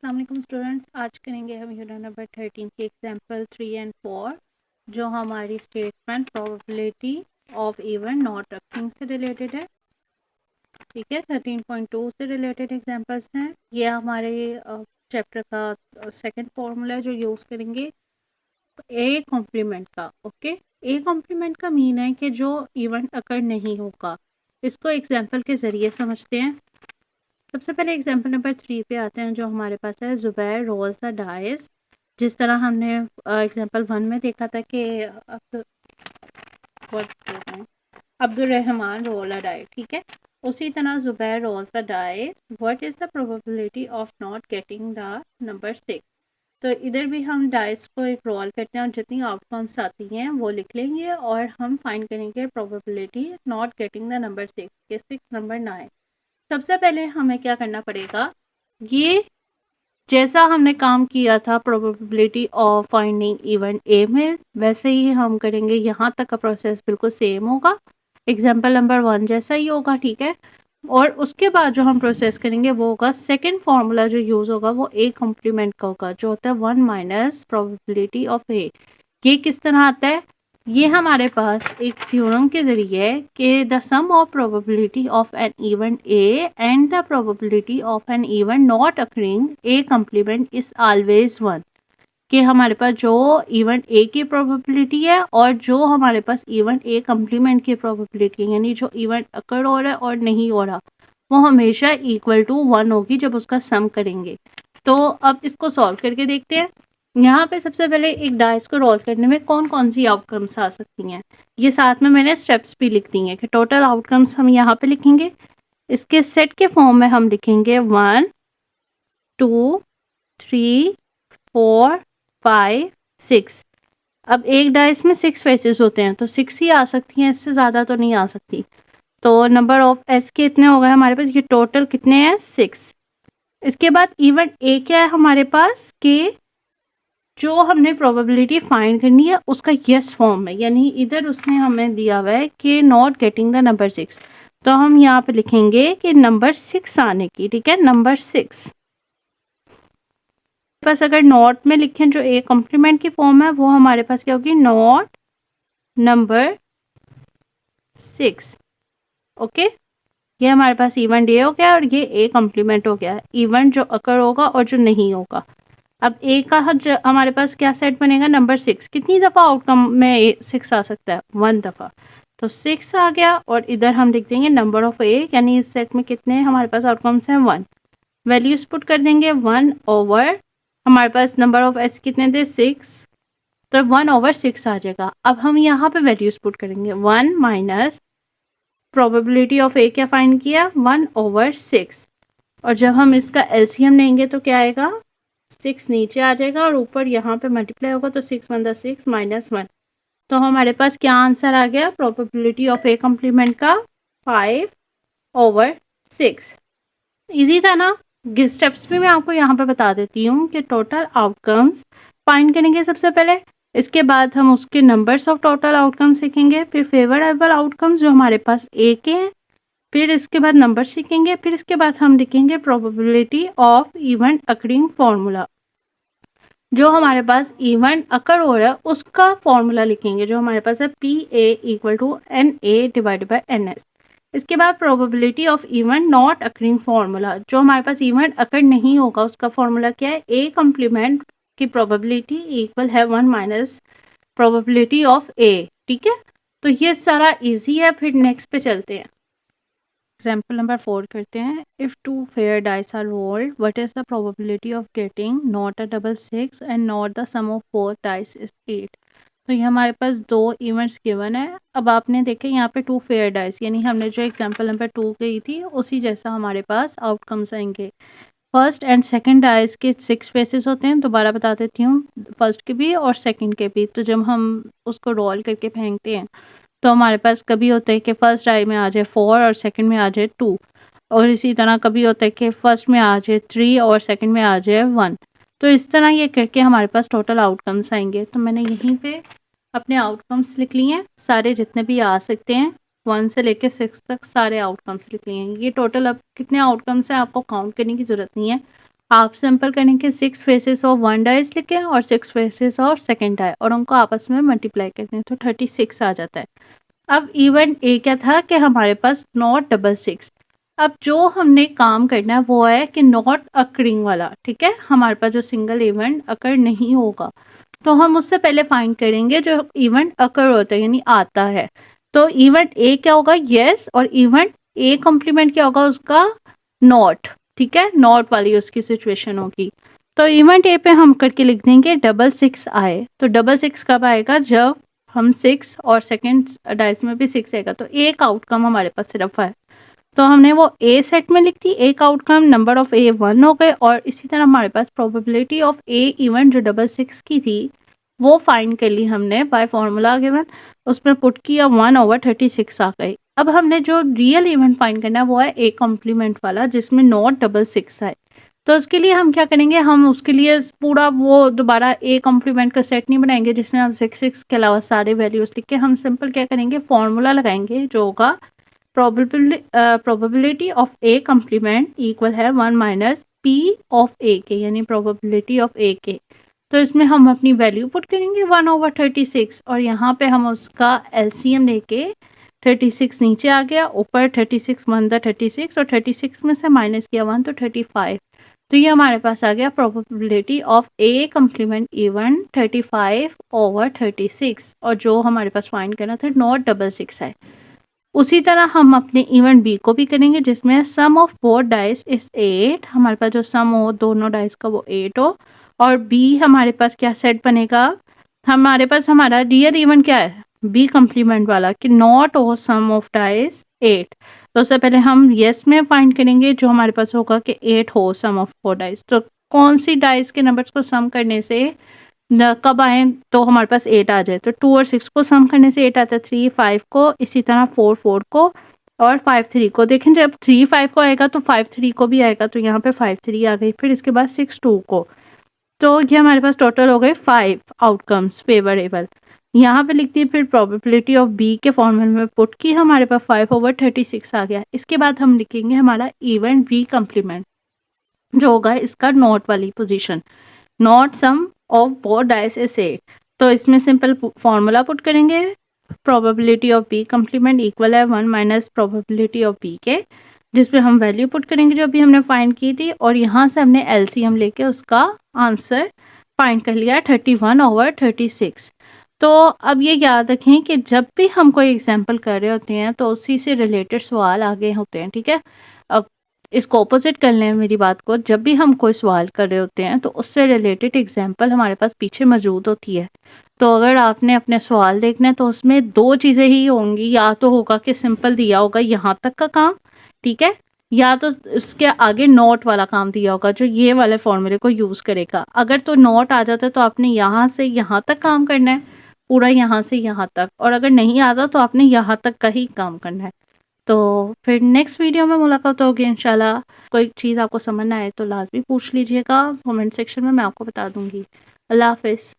अस्सलाम वालेकुम स्टूडेंट्स, आज करेंगे हम यूनिट नंबर 13 की एग्जांपल 3 एंड 4 जो हमारी statement probability of event not occurring से रिलेटेड है। ठीक है, 13.2 से रिलेटेड एग्जांपल्स हैं। ये हमारे चैप्टर का सेकंड फॉर्मूला जो यूज़ करेंगे ए कॉम्प्लीमेंट का। ओके, ए कॉम्प्लीमेंट का मीन है कि जो इवेंट अकर नहीं होगा। इसको एग्जाम्पल के ज़रिए समझते हैं। सबसे पहले एग्जाम्पल नंबर 3 पे आते हैं जो हमारे पास है जुबैर रोल्स द डाइस। जिस तरह हमने एग्जाम्पल 1 में देखा था कि Abdul Rahman roll a dice. ठीक है, उसी तरह Zubair rolls the dice, what is the probability of not getting the number 6। तो इधर भी हम डाइस को एक रोल करते हैं और जितनी आउटकम्स आती हैं वो लिख लेंगे और हम फाइंड करेंगे probability not getting the number 6 के 6 नंबर ना आए। सबसे पहले हमें क्या करना पड़ेगा, ये जैसा हमने काम किया था probability of finding event A में, वैसे ही हम करेंगे। यहाँ तक का प्रोसेस बिल्कुल सेम होगा, एग्जाम्पल नंबर 1 जैसा ही होगा। ठीक है, और उसके बाद जो हम प्रोसेस करेंगे वो होगा सेकंड फार्मूला जो यूज़ होगा वो ए कॉम्प्लीमेंट का होगा, जो होता है 1 माइनस प्रोबेबिलिटी ऑफ ए। ये किस तरह आता है, ये हमारे पास एक थ्योरम के ज़रिए है कि the sum of probability of an event A and the probability of an event not occurring A complement is always 1। कि हमारे पास जो इवेंट ए की प्रोबेबिलिटी है और जो हमारे पास इवेंट ए कॉम्प्लीमेंट की प्रोबेबिलिटी है, यानी जो इवेंट अकर हो रहा है और नहीं हो रहा, वो हमेशा इक्वल टू 1 होगी जब उसका सम करेंगे। तो अब इसको सॉल्व करके देखते हैं। यहाँ पे सबसे पहले एक डाइस को रोल करने में कौन कौन सी आउटकम्स आ सकती हैं, ये साथ में मैंने स्टेप्स भी लिख दी हैं कि टोटल आउटकम्स हम यहाँ पे लिखेंगे। इसके सेट के फॉर्म में हम लिखेंगे 1 2 3 4 5 6। अब एक डाइस में 6 फेसेस होते हैं तो 6 ही आ सकती हैं, इससे ज़्यादा तो नहीं आ सकती। तो नंबर ऑफ एस के इतने हो गए हमारे पास, ये टोटल कितने हैं 6। इसके बाद इवेंट ए क्या है हमारे पास कि जो हमने प्रोबेबिलिटी फाइंड करनी है उसका यस फॉर्म है, यानी इधर उसने हमें दिया हुआ है कि नॉट गेटिंग द नंबर 6। तो हम यहाँ पे लिखेंगे कि नंबर 6 आने की। ठीक है, नंबर 6 पास अगर नॉट में लिखें जो ए कॉम्प्लीमेंट की फॉर्म है वो हमारे पास क्या होगी, नॉट नंबर 6। ओके, ये हमारे पास इवेंट ए हो गया और ये ए कॉम्प्लीमेंट हो गया, इवेंट जो अकर होगा और जो नहीं होगा। अब ए का हमारे पास क्या सेट बनेगा, नंबर 6। कितनी दफ़ा आउटकम में 6 आ सकता है, 1 दफ़ा। तो 6 आ गया और इधर हम लिख देंगे नंबर ऑफ ए, यानी इस सेट में कितने हमारे पास आउटकम्स हैं 1। वैल्यूज पुट कर देंगे 1 ओवर हमारे पास नंबर ऑफ एस कितने थे 6, तो 1 ओवर 6 आ जाएगा। अब हम यहाँ पे वैल्यूज पुट करेंगे 1 माइनस प्रोबेबिलिटी ऑफ ए क्या फाइंड किया 1 ओवर 6, और जब हम इसका एलसीएम लेंगे तो क्या आएगा 6 नीचे आ जाएगा और ऊपर यहाँ पे मल्टीप्लाई होगा तो 6 1 दा 6 माइनस 1। तो हमारे पास क्या आंसर आ गया प्रोबेबिलिटी ऑफ ए कॉम्प्लीमेंट का 5 ओवर 6। इजी था ना। स्टेप्स भी मैं आपको यहाँ पे बता देती हूँ कि टोटल आउटकम्स फाइंड करेंगे सबसे पहले, इसके बाद हम उसके नंबर्स ऑफ टोटल आउटकम्स लिखेंगे, फिर फेवरेबल आउटकम्स जो हमारे पास ए के हैं, फिर इसके बाद नंबर्स लिखेंगे, फिर इसके बाद हम लिखेंगे probability of event occurring formula. जो हमारे पास इवेंट अकर हो रहा है उसका फॉर्मूला लिखेंगे जो हमारे पास है P A equal to N A divided by N S. इसके बाद probability of event not occurring formula, जो हमारे पास इवेंट अकर नहीं होगा उसका फॉर्मूला क्या है, ए कॉम्प्लीमेंट की प्रोबेबिलिटी इक्वल है 1 माइनस प्रोबेबिलिटी ऑफ ए। ठीक है, तो ये सारा इजी है। फिर नेक्स्ट पे चलते हैं, एग्जाम्पल नंबर 4 करते हैं। If 2 fair dice are rolled, what is the probability of getting not a double 6 and not the sum of 4 dice is 8। तो ये हमारे पास 2 इवेंट्स गिवन है। अब आपने देखे यहाँ पे 2 फेयर डाइस, यानी हमने जो एग्जाम्पल नंबर 2 गई थी उसी जैसा हमारे पास आउटकम्स आएंगे। फर्स्ट एंड सेकंड डाइस के 6 फेसेस होते हैं, दोबारा बता देती हूँ, फर्स्ट के भी और सेकंड के भी। तो जब हम उसको रोल करके फेंकते हैं तो हमारे पास कभी होता है कि फर्स्ट डाई में आ जाए 4 और सेकंड में आ जाए 2, और इसी तरह कभी होता है कि फर्स्ट में आ जाए 3 और सेकंड में आ जाए 1। तो इस तरह ये करके हमारे पास टोटल आउटकम्स आएंगे। तो मैंने यहीं पे अपने आउटकम्स लिख लिए हैं, सारे जितने भी आ सकते हैं 1 से लेकर 6 तक सारे आउटकम्स लिख लिए हैं। ये टोटल अब कितने आउटकम्स हैं आपको काउंट करने की ज़रूरत नहीं है, आप सिंपल करेंगे 6 फेसेस ऑफ वन डाइस लिखें और 6 फेसेस ऑफ सेकेंड डाई और उनको आपस में मल्टीप्लाई करते हैं तो 36 आ जाता है। अब इवेंट ए क्या था कि हमारे पास नॉट डबल सिक्स। अब जो हमने काम करना है वो है कि नॉट अकरिंग वाला, ठीक है, हमारे पास जो सिंगल इवेंट अकर नहीं होगा तो हम उससे पहले फाइंड करेंगे जो इवेंट अकर होता है यानी आता है। तो इवेंट ए क्या होगा, यस, और इवेंट ए कॉम्प्लीमेंट क्या होगा उसका, नॉट, ठीक है, नॉट वाली उसकी सिचुएशन होगी। तो इवेंट ए पे हम करके लिख देंगे डबल सिक्स आए। तो डबल सिक्स कब आएगा, जब हम 6 और सेकेंड डाइस में भी 6 आएगा तो एक आउटकम हमारे पास सिर्फ है। तो हमने वो ए सेट में लिख दी, एक आउटकम नंबर ऑफ ए 1 हो गए और इसी तरह हमारे पास प्रोबेबिलिटी ऑफ ए इवेंट जो डबल सिक्स की थी वो फाइंड कर ली हमने बाय फॉर्मूला गिवन, उसमें पुट किया 1/36 आ गई। अब हमने जो रियल इवेंट फाइंड करना है वो है ए कॉम्प्लीमेंट वाला जिसमें नॉट डबल सिक्स आए। तो उसके लिए हम क्या करेंगे, हम उसके लिए पूरा वो दोबारा ए कॉम्प्लीमेंट का सेट नहीं बनाएंगे जिसमें हम 6 के अलावा सारे वैल्यूज लिख के, हम सिंपल क्या करेंगे, फॉर्मूला लगाएंगे जो होगा probability of A complement equal है 1 माइनस पी ऑफ ए के, यानी प्रोबेबिलिटी ऑफ ए के। तो इसमें हम अपनी वैल्यू पुट करेंगे 1/36 और यहाँ पे हम उसका एलसीएम लेके 36 नीचे आ गया, ऊपर 36 1 द 36 और 36 में से माइनस किया 1 तो 35। तो ये हमारे पास आ गया probability of A complement event 35/36 और जो हमारे पास फाइंड करना था नॉट डबल सिक्स है। उसी तरह हम अपने इवेंट बी को भी करेंगे जिसमें सम ऑफ बोथ डाइस इज 8, हमारे पास जो सम हो दोनों डाइस का वो 8 हो और बी हमारे पास क्या सेट बनेगा, हमारे पास हमारा रियल इवेंट क्या है, बी कॉम्प्लीमेंट वाला कि नॉट हो सम ऑफ डाइस 8। तो उससे पहले हम येस में फाइंड करेंगे जो हमारे पास होगा कि 8 हो सम ऑफ 4 डाइस। तो कौन सी डाइस के नंबर्स को सम करने से कब आए तो हमारे पास 8 आ जाए, तो 2 और 6 को सम करने से 8 आता है, 3 5 को, इसी तरह 4 4 को और 5 3 को। देखें जब 3 5 को आएगा तो 5 3 को भी आएगा, तो यहाँ पे 5 3 आ गई, फिर इसके बाद 6 2 को। तो ये हमारे पास टोटल हो गए 5 आउटकम्स फेवरेबल। यहाँ पे लिखती है फिर प्रोबेबिलिटी ऑफ बी के फॉर्मूले में पुट की, हमारे पास 5/36 आ गया। इसके बाद हम लिखेंगे हमारा इवेंट बी कॉम्प्लीमेंट जो होगा इसका नॉट वाली position, not sum of both dice is 8। तो इसमें सिंपल फॉर्मूला पुट करेंगे, probability of B complement equal है 1 माइनस प्रोबेबिलिटी ऑफ बी के, जिसमें हम वैल्यू पुट करेंगे जो अभी हमने फाइंड की थी और यहाँ से हमने एलसीएम लेके उसका आंसर फाइंड कर लिया 31/36। तो अब ये याद रखें कि जब भी हम कोई एग्जाम्पल कर रहे होते हैं तो उसी से रिलेटेड सवाल आगे होते हैं, ठीक है। अब इसको ऑपोजिट कर लें मेरी बात को, जब भी हम कोई सवाल कर रहे होते हैं तो उससे रिलेटेड एग्जाम्पल हमारे पास पीछे मौजूद होती है। तो अगर आपने अपने सवाल देखना है तो उसमें 2 चीज़ें ही होंगी, या तो होगा कि सिंपल दिया होगा यहाँ तक का काम, ठीक है, या तो उसके आगे नोट वाला काम दिया होगा जो ये वाले फॉर्मूले को यूज़ करेगा। अगर तो नोट आ जाता है तो आपने यहाँ से यहाँ तक काम करना है, पूरा यहाँ से यहाँ तक, और अगर नहीं आता तो आपने यहाँ तक का ही काम करना है। तो फिर नेक्स्ट वीडियो में मुलाकात होगी इंशाल्लाह। कोई चीज़ आपको समझ ना आए तो लाजमी पूछ लीजिएगा कमेंट सेक्शन में, मैं आपको बता दूंगी। अल्लाह हाफिज़।